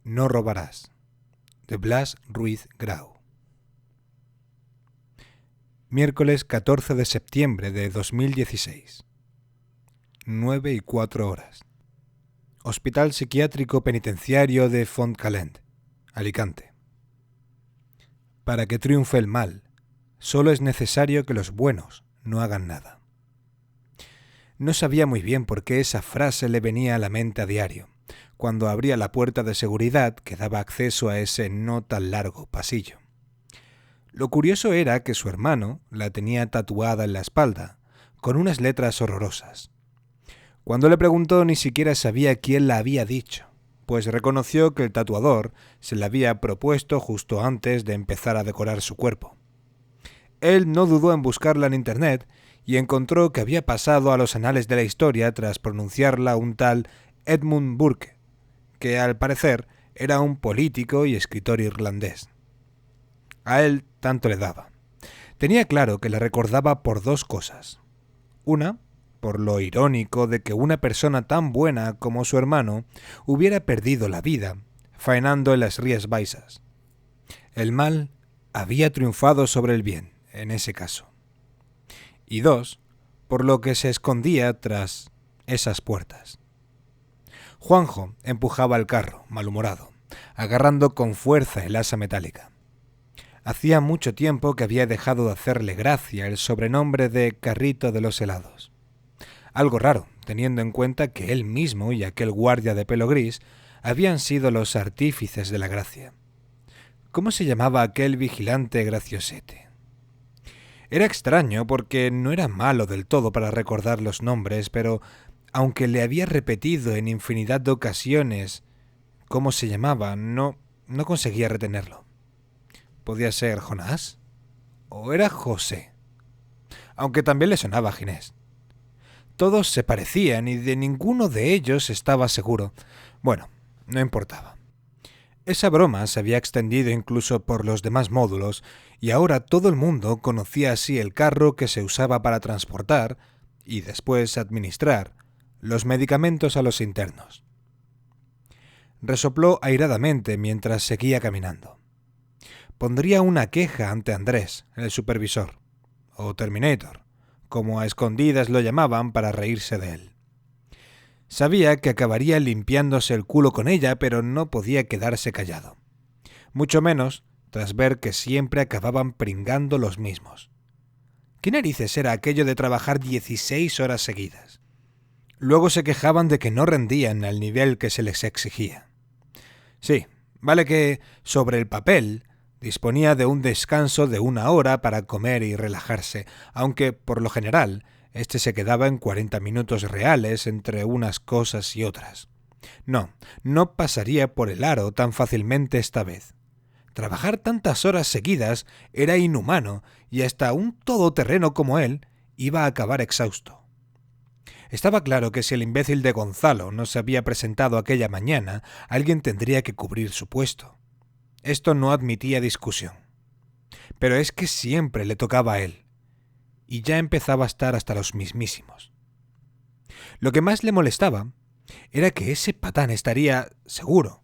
No robarás, de Blas Ruiz Grau. Miércoles 14 de septiembre de 2016. 9:04. Hospital Psiquiátrico Penitenciario de Fontcalent, Alicante. Para que triunfe el mal, solo es necesario que los buenos no hagan nada. No sabía muy bien por qué esa frase le venía a la mente a diario, cuando abría la puerta de seguridad que daba acceso a ese no tan largo pasillo. Lo curioso era que su hermano la tenía tatuada en la espalda, con unas letras horrorosas. Cuando le preguntó, ni siquiera sabía quién la había dicho, pues reconoció que el tatuador se la había propuesto justo antes de empezar a decorar su cuerpo. Él no dudó en buscarla en internet y encontró que había pasado a los anales de la historia tras pronunciarla un tal Edmund Burke, que al parecer era un político y escritor irlandés. A él tanto le daba. Tenía claro que le recordaba por dos cosas. Una, por lo irónico de que una persona tan buena como su hermano hubiera perdido la vida faenando en las Rías Baixas. El mal había triunfado sobre el bien, en ese caso. Y dos, por lo que se escondía tras esas puertas. Juanjo empujaba el carro, malhumorado, agarrando con fuerza el asa metálica. Hacía mucho tiempo que había dejado de hacerle gracia el sobrenombre de carrito de los helados. Algo raro, teniendo en cuenta que él mismo y aquel guardia de pelo gris habían sido los artífices de la gracia. ¿Cómo se llamaba aquel vigilante graciosete? Era extraño porque no era malo del todo para recordar los nombres, pero aunque le había repetido en infinidad de ocasiones cómo se llamaba, no conseguía retenerlo. ¿Podía ser Jonás? ¿O era José? Aunque también le sonaba a Ginés. Todos se parecían y de ninguno de ellos estaba seguro. Bueno, no importaba. Esa broma se había extendido incluso por los demás módulos y ahora todo el mundo conocía así el carro que se usaba para transportar y después administrar los medicamentos a los internos. Resopló airadamente mientras seguía caminando. Pondría una queja ante Andrés, el supervisor, o Terminator, como a escondidas lo llamaban para reírse de él. Sabía que acabaría limpiándose el culo con ella, pero no podía quedarse callado. Mucho menos tras ver que siempre acababan pringando los mismos. ¿Qué narices era aquello de trabajar 16 horas seguidas? Luego se quejaban de que no rendían al nivel que se les exigía. Sí, vale que, sobre el papel, disponía de un descanso de 1 hora para comer y relajarse, aunque, por lo general, este se quedaba en 40 minutos reales entre unas cosas y otras. No pasaría por el aro tan fácilmente esta vez. Trabajar tantas horas seguidas era inhumano y hasta un todoterreno como él iba a acabar exhausto. Estaba claro que si el imbécil de Gonzalo no se había presentado aquella mañana, alguien tendría que cubrir su puesto. Esto no admitía discusión. Pero es que siempre le tocaba a él, y ya empezaba a estar hasta los mismísimos. Lo que más le molestaba era que ese patán estaría, seguro,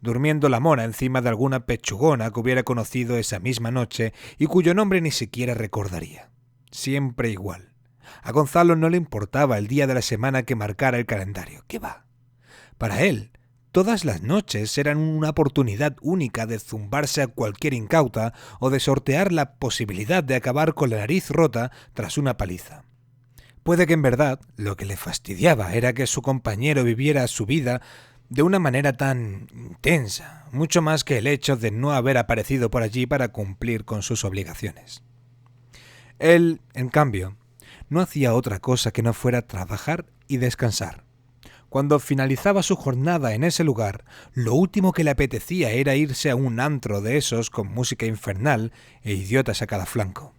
durmiendo la mona encima de alguna pechugona que hubiera conocido esa misma noche y cuyo nombre ni siquiera recordaría. Siempre igual. A Gonzalo no le importaba el día de la semana que marcara el calendario. ¿Qué va? Para él, todas las noches eran una oportunidad única de zumbarse a cualquier incauta o de sortear la posibilidad de acabar con la nariz rota tras una paliza. Puede que en verdad lo que le fastidiaba era que su compañero viviera su vida de una manera tan intensa, mucho más que el hecho de no haber aparecido por allí para cumplir con sus obligaciones. Él, en cambio, no hacía otra cosa que no fuera trabajar y descansar. Cuando finalizaba su jornada en ese lugar, lo último que le apetecía era irse a un antro de esos con música infernal e idiotas a cada flanco.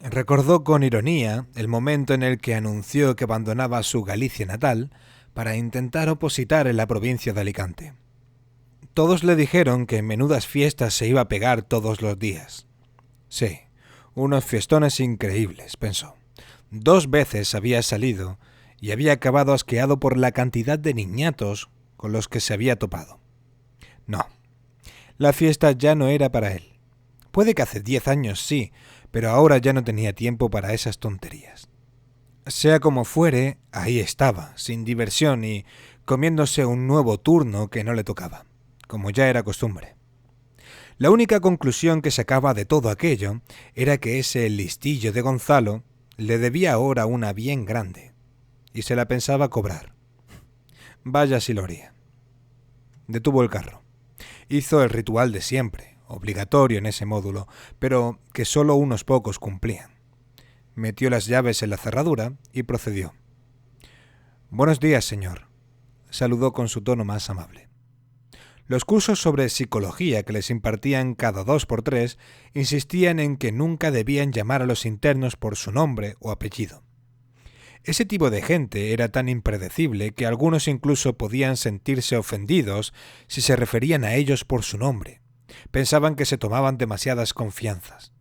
Recordó con ironía el momento en el que anunció que abandonaba su Galicia natal para intentar opositar en la provincia de Alicante. Todos le dijeron que en menudas fiestas se iba a pegar todos los días. Sí, unos fiestones increíbles, pensó. 2 veces había salido y había acabado asqueado por la cantidad de niñatos con los que se había topado. No, la fiesta ya no era para él. Puede que hace 10 años sí, pero ahora ya no tenía tiempo para esas tonterías. Sea como fuere, ahí estaba, sin diversión y comiéndose un nuevo turno que no le tocaba, como ya era costumbre. La única conclusión que sacaba de todo aquello era que ese listillo de Gonzalo le debía ahora una bien grande, y se la pensaba cobrar. Vaya si lo haría. Detuvo el carro. Hizo el ritual de siempre, obligatorio en ese módulo, pero que solo unos pocos cumplían. Metió las llaves en la cerradura y procedió. «Buenos días, señor», saludó con su tono más amable. Los cursos sobre psicología que les impartían cada 2 por 3 insistían en que nunca debían llamar a los internos por su nombre o apellido. Ese tipo de gente era tan impredecible que algunos incluso podían sentirse ofendidos si se referían a ellos por su nombre. Pensaban que se tomaban demasiadas confianzas.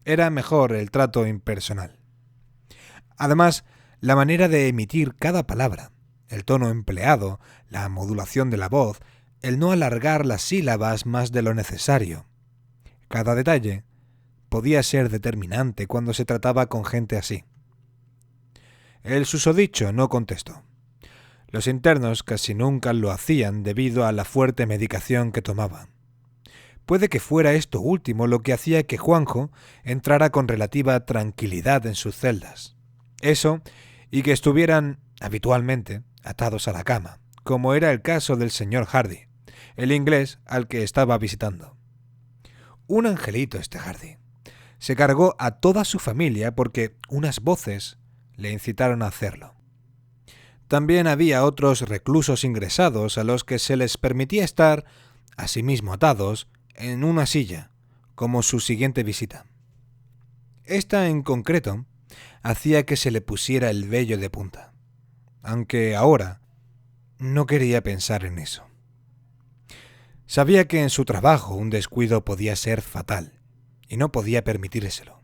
Era mejor el trato impersonal. Además, la manera de emitir cada palabra, el tono empleado, la modulación de la voz, el no alargar las sílabas más de lo necesario. Cada detalle podía ser determinante cuando se trataba con gente así. El susodicho no contestó. Los internos casi nunca lo hacían debido a la fuerte medicación que tomaban. Puede que fuera esto último lo que hacía que Juanjo entrara con relativa tranquilidad en sus celdas. Eso, y que estuvieran, habitualmente, atados a la cama, como era el caso del señor Hardy, el inglés al que estaba visitando. Un angelito este Hardy. Se cargó a toda su familia porque unas voces le incitaron a hacerlo. También había otros reclusos ingresados a los que se les permitía estar, asimismo atados, en una silla, como su siguiente visita. Esta en concreto hacía que se le pusiera el vello de punta, aunque ahora no quería pensar en eso. Sabía que en su trabajo un descuido podía ser fatal, y no podía permitírselo.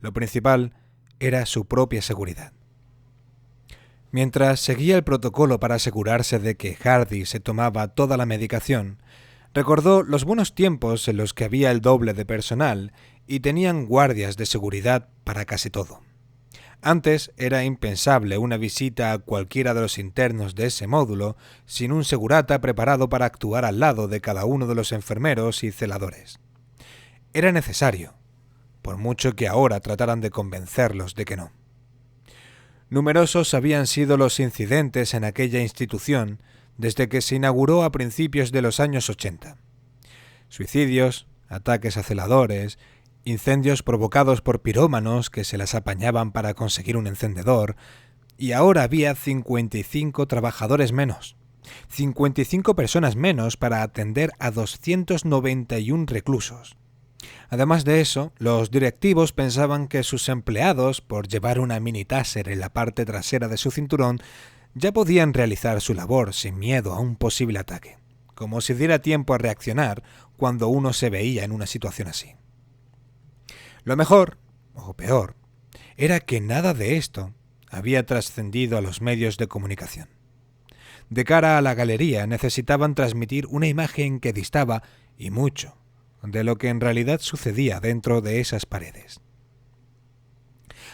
Lo principal era su propia seguridad. Mientras seguía el protocolo para asegurarse de que Hardy se tomaba toda la medicación, recordó los buenos tiempos en los que había el doble de personal y tenían guardias de seguridad para casi todo. Antes era impensable una visita a cualquiera de los internos de ese módulo sin un segurata preparado para actuar al lado de cada uno de los enfermeros y celadores. Era necesario, por mucho que ahora trataran de convencerlos de que no. Numerosos habían sido los incidentes en aquella institución desde que se inauguró a principios de los años 80. Suicidios, ataques a celadores, incendios provocados por pirómanos que se las apañaban para conseguir un encendedor, y ahora había 55 trabajadores menos, 55 personas menos para atender a 291 reclusos. Además de eso, los directivos pensaban que sus empleados, por llevar una mini taser en la parte trasera de su cinturón, ya podían realizar su labor sin miedo a un posible ataque, como si diera tiempo a reaccionar cuando uno se veía en una situación así. Lo mejor, o peor, era que nada de esto había trascendido a los medios de comunicación. De cara a la galería necesitaban transmitir una imagen que distaba, y mucho, de lo que en realidad sucedía dentro de esas paredes.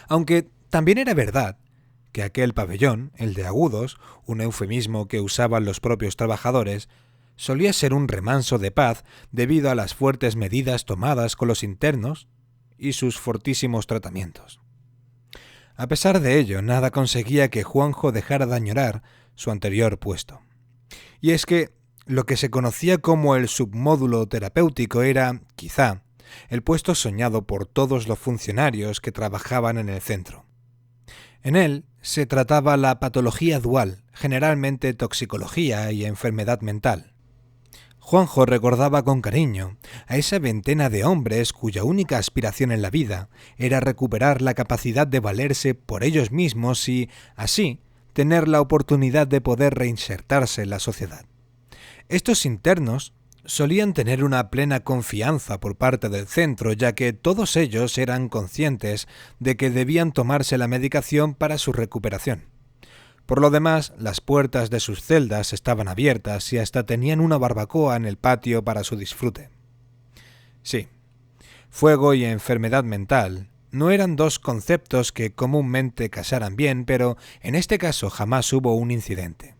Aunque también era verdad que aquel pabellón, el de agudos, un eufemismo que usaban los propios trabajadores, solía ser un remanso de paz debido a las fuertes medidas tomadas con los internos y sus fortísimos tratamientos. A pesar de ello, nada conseguía que Juanjo dejara de añorar su anterior puesto. Y es que lo que se conocía como el submódulo terapéutico era, quizá, el puesto soñado por todos los funcionarios que trabajaban en el centro. En él se trataba la patología dual, generalmente toxicología y enfermedad mental. Juanjo recordaba con cariño a esa veintena de hombres cuya única aspiración en la vida era recuperar la capacidad de valerse por ellos mismos y, así, tener la oportunidad de poder reinsertarse en la sociedad. Estos internos solían tener una plena confianza por parte del centro, ya que todos ellos eran conscientes de que debían tomarse la medicación para su recuperación. Por lo demás, las puertas de sus celdas estaban abiertas y hasta tenían una barbacoa en el patio para su disfrute. Sí, fuego y enfermedad mental no eran dos conceptos que comúnmente casaran bien, pero en este caso jamás hubo un incidente.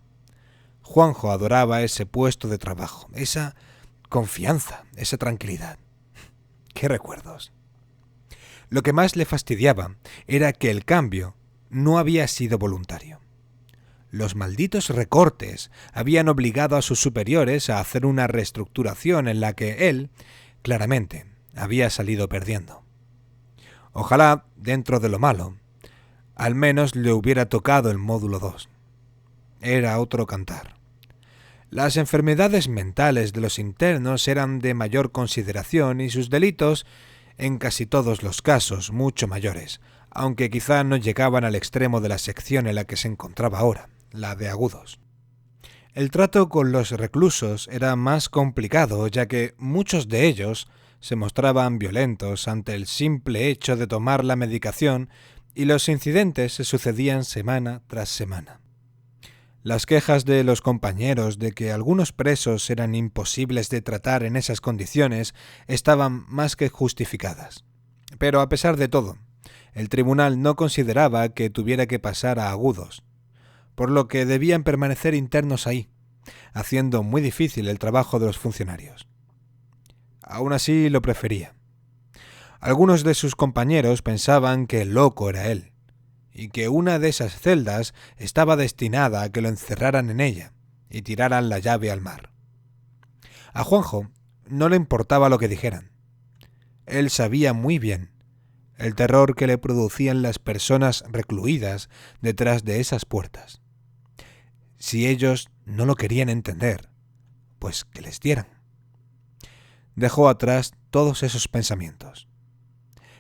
Juanjo adoraba ese puesto de trabajo, esa confianza, esa tranquilidad. ¡Qué recuerdos! Lo que más le fastidiaba era que el cambio no había sido voluntario. Los malditos recortes habían obligado a sus superiores a hacer una reestructuración en la que él, claramente, había salido perdiendo. Ojalá, dentro de lo malo, al menos le hubiera tocado el módulo 2. Era otro cantar. Las enfermedades mentales de los internos eran de mayor consideración y sus delitos, en casi todos los casos, mucho mayores, aunque quizá no llegaban al extremo de la sección en la que se encontraba ahora, la de agudos. El trato con los reclusos era más complicado, ya que muchos de ellos se mostraban violentos ante el simple hecho de tomar la medicación y los incidentes se sucedían semana tras semana. Las quejas de los compañeros de que algunos presos eran imposibles de tratar en esas condiciones estaban más que justificadas. Pero a pesar de todo, el tribunal no consideraba que tuviera que pasar a agudos, por lo que debían permanecer internos ahí, haciendo muy difícil el trabajo de los funcionarios. Aún así lo prefería. Algunos de sus compañeros pensaban que el loco era él, y que una de esas celdas estaba destinada a que lo encerraran en ella y tiraran la llave al mar. A Juanjo no le importaba lo que dijeran. Él sabía muy bien el terror que le producían las personas recluidas detrás de esas puertas. Si ellos no lo querían entender, pues que les dieran. Dejó atrás todos esos pensamientos.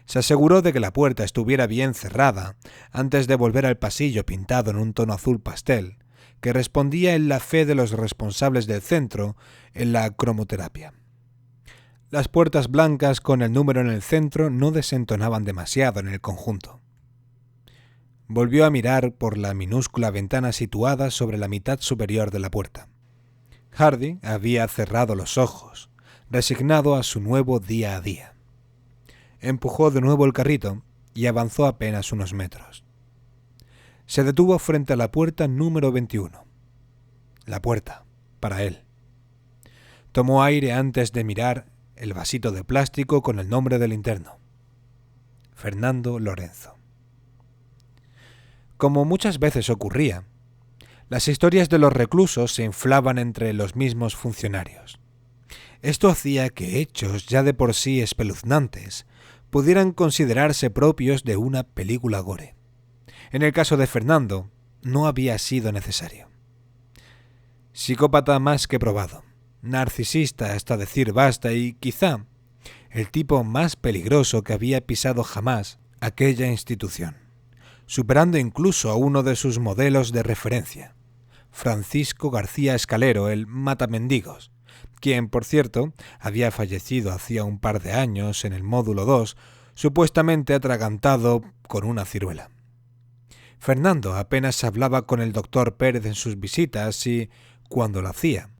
Se aseguró de que la puerta estuviera bien cerrada antes de volver al pasillo pintado en un tono azul pastel, que respondía en la fe de los responsables del centro en la cromoterapia. Las puertas blancas con el número en el centro no desentonaban demasiado en el conjunto. Volvió a mirar por la minúscula ventana situada sobre la mitad superior de la puerta. Hardy había cerrado los ojos, resignado a su nuevo día a día. Empujó de nuevo el carrito y avanzó apenas unos metros. Se detuvo frente a la puerta número 21. La puerta, para él. Tomó aire antes de mirar el vasito de plástico con el nombre del interno. Fernando Lorenzo. Como muchas veces ocurría, las historias de los reclusos se inflaban entre los mismos funcionarios. Esto hacía que hechos ya de por sí espeluznantes pudieran considerarse propios de una película gore. En el caso de Fernando, no había sido necesario. Psicópata más que probado, narcisista hasta decir basta y quizá el tipo más peligroso que había pisado jamás aquella institución, superando incluso a uno de sus modelos de referencia, Francisco García Escalero, el matamendigos, quien, por cierto, había fallecido hacía un par de años en el módulo 2, supuestamente atragantado con una ciruela. Fernando apenas hablaba con el doctor Pérez en sus visitas y, cuando lo hacía,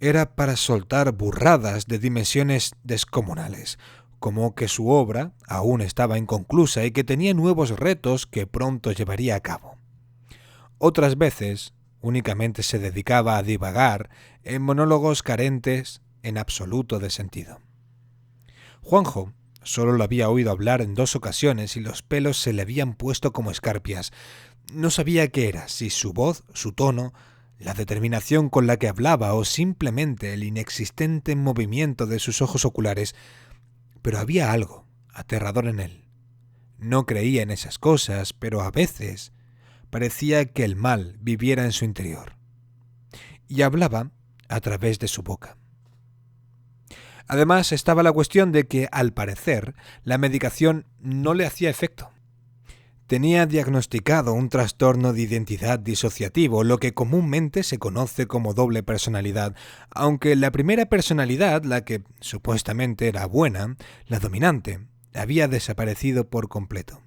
era para soltar burradas de dimensiones descomunales, como que su obra aún estaba inconclusa y que tenía nuevos retos que pronto llevaría a cabo. Otras veces únicamente se dedicaba a divagar en monólogos carentes en absoluto de sentido. Juanjo solo lo había oído hablar en 2 ocasiones y los pelos se le habían puesto como escarpias. No sabía qué era, si su voz, su tono, la determinación con la que hablaba o simplemente el inexistente movimiento de sus ojos oculares, pero había algo aterrador en él. No creía en esas cosas, pero a veces parecía que el mal viviera en su interior. Y hablaba a través de su boca. Además estaba la cuestión de que, al parecer, la medicación no le hacía efecto. Tenía diagnosticado un trastorno de identidad disociativo, lo que comúnmente se conoce como doble personalidad, aunque la primera personalidad, la que supuestamente era buena, la dominante, había desaparecido por completo.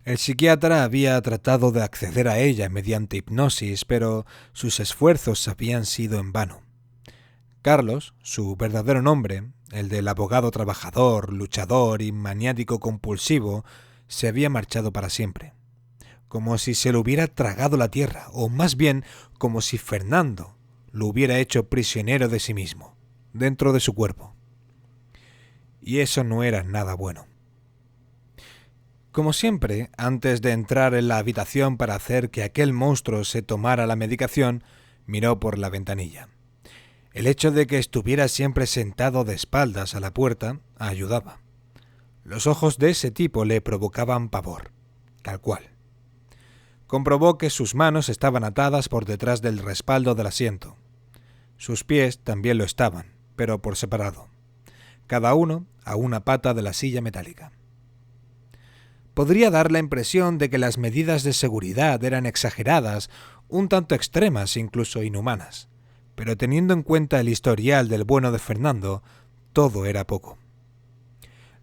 El psiquiatra había tratado de acceder a ella mediante hipnosis, pero sus esfuerzos habían sido en vano. Carlos, su verdadero nombre, el del abogado trabajador, luchador y maniático compulsivo, se había marchado para siempre. Como si se lo hubiera tragado la tierra, o más bien como si Fernando lo hubiera hecho prisionero de sí mismo, dentro de su cuerpo. Y eso no era nada bueno. Como siempre, antes de entrar en la habitación para hacer que aquel monstruo se tomara la medicación, miró por la ventanilla. El hecho de que estuviera siempre sentado de espaldas a la puerta ayudaba. Los ojos de ese tipo le provocaban pavor, tal cual. Comprobó que sus manos estaban atadas por detrás del respaldo del asiento. Sus pies también lo estaban, pero por separado, cada uno a una pata de la silla metálica. Podría dar la impresión de que las medidas de seguridad eran exageradas, un tanto extremas, incluso inhumanas, pero teniendo en cuenta el historial del bueno de Fernando, todo era poco.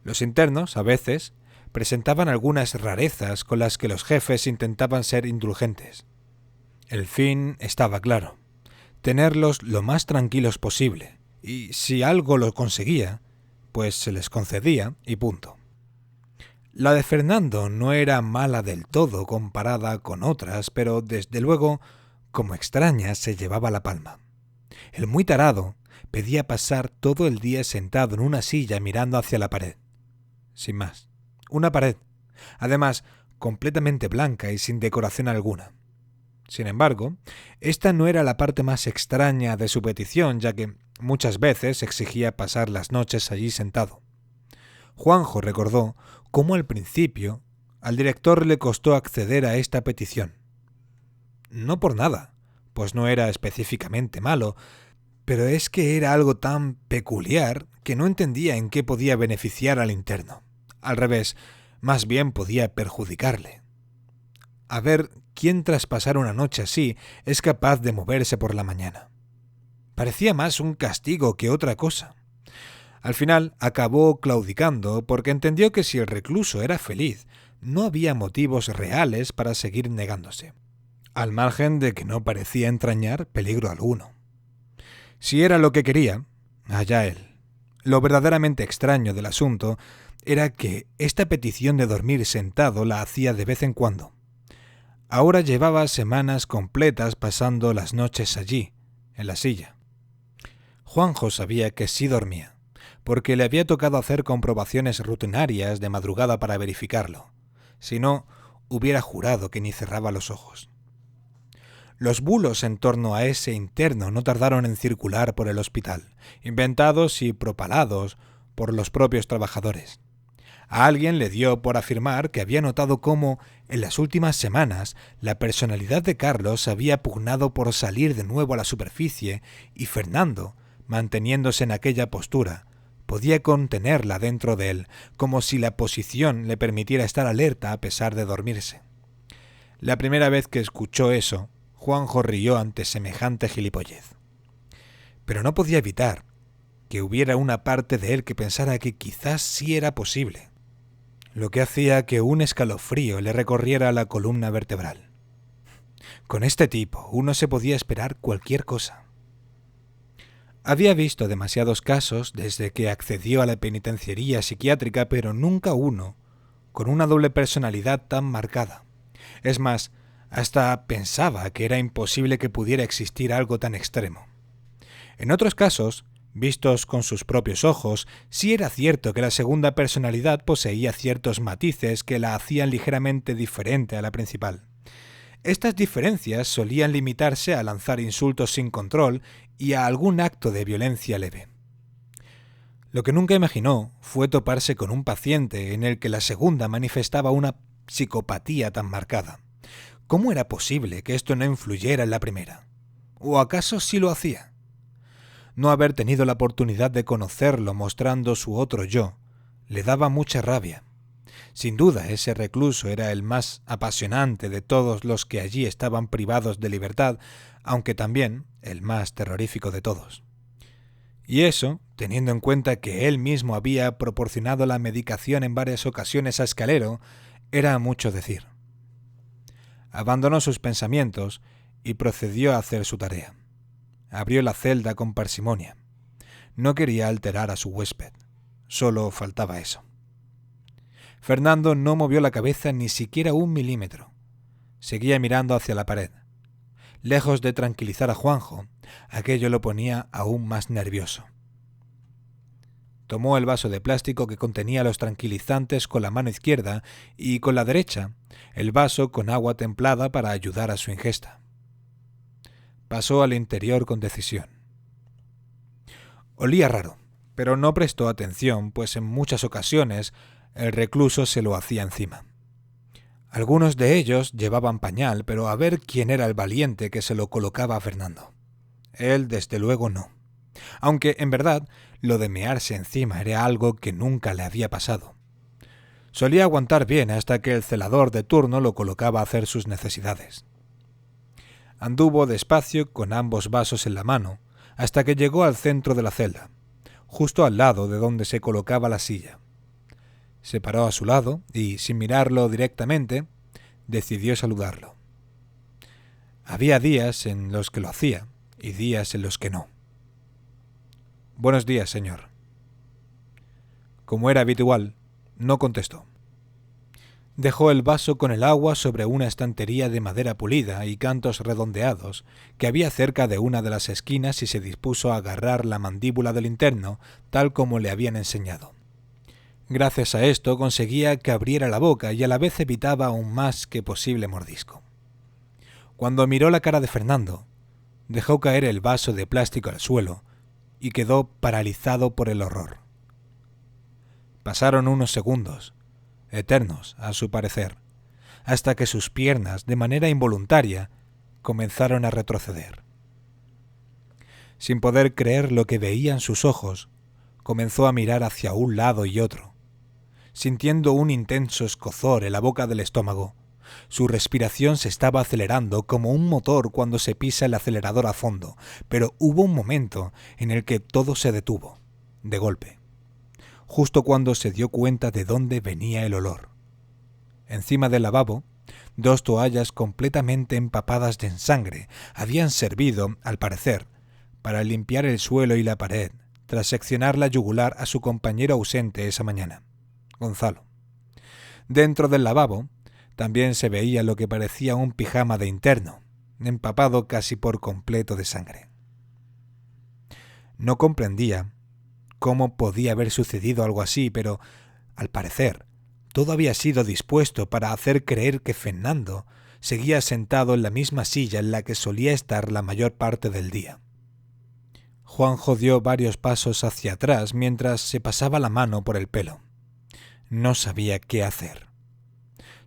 Los internos, a veces, presentaban algunas rarezas con las que los jefes intentaban ser indulgentes. El fin estaba claro: tenerlos lo más tranquilos posible, y si algo lo conseguía, pues se les concedía y punto. La de Fernando no era mala del todo comparada con otras, pero desde luego, como extraña, se llevaba la palma. El muy tarado pedía pasar todo el día sentado en una silla mirando hacia la pared. Sin más, una pared, además completamente blanca y sin decoración alguna. Sin embargo, esta no era la parte más extraña de su petición, ya que muchas veces exigía pasar las noches allí sentado. Juanjo recordó cómo al principio al director le costó acceder a esta petición. No por nada, pues no era específicamente malo, pero es que era algo tan peculiar que no entendía en qué podía beneficiar al interno. Al revés, más bien podía perjudicarle. A ver quién tras pasar una noche así es capaz de moverse por la mañana. Parecía más un castigo que otra cosa. Al final acabó claudicando porque entendió que si el recluso era feliz, no había motivos reales para seguir negándose, al margen de que no parecía entrañar peligro alguno. Si era lo que quería, allá él. Lo verdaderamente extraño del asunto era que esta petición de dormir sentado la hacía de vez en cuando. Ahora llevaba semanas completas pasando las noches allí, en la silla. Juanjo sabía que sí dormía, porque le había tocado hacer comprobaciones rutinarias de madrugada para verificarlo. Si no, hubiera jurado que ni cerraba los ojos. Los bulos en torno a ese interno no tardaron en circular por el hospital, inventados y propalados por los propios trabajadores. A alguien le dio por afirmar que había notado cómo, en las últimas semanas, la personalidad de Carlos había pugnado por salir de nuevo a la superficie y Fernando, manteniéndose en aquella postura, podía contenerla dentro de él, como si la posición le permitiera estar alerta a pesar de dormirse. La primera vez que escuchó eso, Juanjo rió ante semejante gilipollez. Pero no podía evitar que hubiera una parte de él que pensara que quizás sí era posible, lo que hacía que un escalofrío le recorriera la columna vertebral. Con este tipo uno se podía esperar cualquier cosa. Había visto demasiados casos desde que accedió a la penitenciaría psiquiátrica, pero nunca uno con una doble personalidad tan marcada. Es más, hasta pensaba que era imposible que pudiera existir algo tan extremo. En otros casos, vistos con sus propios ojos, sí era cierto que la segunda personalidad poseía ciertos matices que la hacían ligeramente diferente a la principal. Estas diferencias solían limitarse a lanzar insultos sin control y a algún acto de violencia leve. Lo que nunca imaginó fue toparse con un paciente en el que la segunda manifestaba una psicopatía tan marcada. ¿Cómo era posible que esto no influyera en la primera? ¿O acaso sí lo hacía? No haber tenido la oportunidad de conocerlo mostrando su otro yo le daba mucha rabia. Sin duda, ese recluso era el más apasionante de todos los que allí estaban privados de libertad, aunque también el más terrorífico de todos. Y eso, teniendo en cuenta que él mismo había proporcionado la medicación en varias ocasiones a Escalero, Era mucho decir. Abandonó sus pensamientos y procedió a hacer su tarea. Abrió la celda con parsimonia. No quería alterar a su huésped. Solo faltaba eso. Fernando no movió la cabeza ni siquiera 1 milímetro. Seguía mirando hacia la pared. Lejos de tranquilizar a Juanjo, aquello lo ponía aún más nervioso. Tomó el vaso de plástico que contenía los tranquilizantes con la mano izquierda y con la derecha el vaso con agua templada para ayudar a su ingesta. Pasó al interior con decisión. Olía raro, pero no prestó atención, pues en muchas ocasiones el recluso se lo hacía encima. Algunos de ellos llevaban pañal, pero a ver quién era el valiente que se lo colocaba a Fernando. Él, desde luego, no. Aunque, en verdad, lo de mearse encima era algo que nunca le había pasado. Solía aguantar bien hasta que el celador de turno lo colocaba a hacer sus necesidades. Anduvo despacio con ambos vasos en la mano, hasta que llegó al centro de la celda, justo al lado de donde se colocaba la silla. Se paró a su lado y, sin mirarlo directamente, decidió saludarlo. Había días en los que lo hacía y días en los que no. «Buenos días, señor». Como era habitual, no contestó. Dejó el vaso con el agua sobre una estantería de madera pulida y cantos redondeados que había cerca de una de las esquinas y se dispuso a agarrar la mandíbula del interno tal como le habían enseñado. Gracias a esto conseguía que abriera la boca y a la vez evitaba un más que posible mordisco. Cuando miró la cara de Fernando, dejó caer el vaso de plástico al suelo y quedó paralizado por el horror. Pasaron unos segundos, eternos a su parecer, hasta que sus piernas, de manera involuntaria, comenzaron a retroceder. Sin poder creer lo que veían sus ojos, comenzó a mirar hacia un lado y otro. Sintiendo un intenso escozor en la boca del estómago, su respiración se estaba acelerando como un motor cuando se pisa el acelerador a fondo, pero hubo un momento en el que todo se detuvo, de golpe, justo cuando se dio cuenta de dónde venía el olor. Encima del lavabo, 2 toallas completamente empapadas en sangre habían servido, al parecer, para limpiar el suelo y la pared, tras seccionar la yugular a su compañero ausente esa mañana, Gonzalo. Dentro del lavabo también se veía lo que parecía un pijama de interno, empapado casi por completo de sangre. No comprendía cómo podía haber sucedido algo así, pero, al parecer, todo había sido dispuesto para hacer creer que Fernando seguía sentado en la misma silla en la que solía estar la mayor parte del día. Juanjo dio varios pasos hacia atrás mientras se pasaba la mano por el pelo. No sabía qué hacer.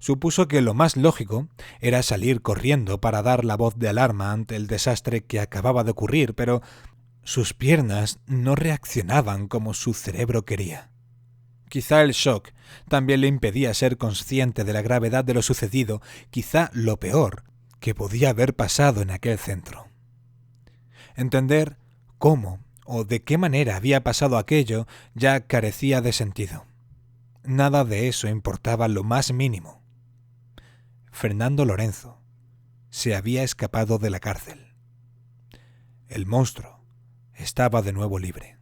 Supuso que lo más lógico era salir corriendo para dar la voz de alarma ante el desastre que acababa de ocurrir, pero sus piernas no reaccionaban como su cerebro quería. Quizá el shock también le impedía ser consciente de la gravedad de lo sucedido, quizá lo peor que podía haber pasado en aquel centro. Entender cómo o de qué manera había pasado aquello ya carecía de sentido. Nada de eso importaba lo más mínimo. Fernando Lorenzo se había escapado de la cárcel. El monstruo estaba de nuevo libre.